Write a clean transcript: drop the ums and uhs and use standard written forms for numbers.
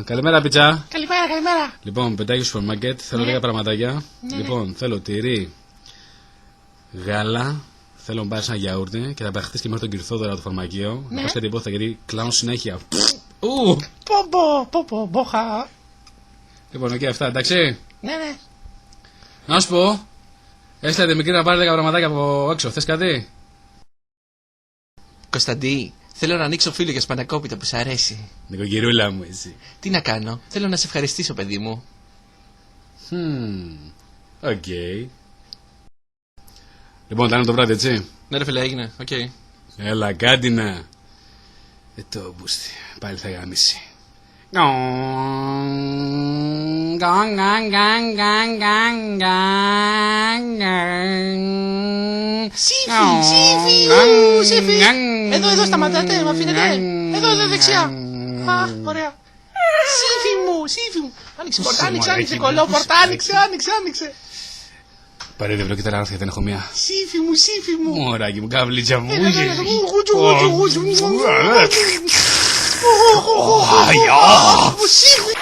Καλημέρα, πιτσα. Καλημέρα. Λοιπόν, πετάγει στο σούπερ μάρκετ. Θέλω 10 πραγματάκια. Λοιπόν, θέλω τυρί, γάλα. Θέλω να πάρει ένα γιαούρτι και θα παχθεί και μέχρι τον Κυρθόδωρα το φαρμακείο. Να πα κάτι υπόθετα γιατί κλάω συνέχεια. Μποχα. Λοιπόν, και αυτά, εντάξει. Ναι. Να σου πω, έστειλε μικρή να πάρει 10 πραγματάκια από έξω. Θε κάτι? Κωνσταντί, θέλω να ανοίξω φίλο για σπανακόπιτα που σ' αρέσει. Νοικοκυρούλα μου, εσύ. Τι να κάνω, θέλω να σε ευχαριστήσω, παιδί μου. Οκ. Λοιπόν, ήταν το βράδυ, έτσι. Ναι, ρε φίλε, έγινε, οκ. Έλα, κάτι να. Το μπούστι, πάλι θα γαμίσει. Σύφη. Εδώ σταματάτε, με αφήνετε. Εδώ δεξιά. Α, ωραία. Σύφη μου. Άνοιξε πορτά, άνοιξε κολόπορτα, άνοιξε. Πάρε δεν και τα δεν έχω μία. Σύφη μου. Μωράκι μου, καβλίτσα μου. Σύφη.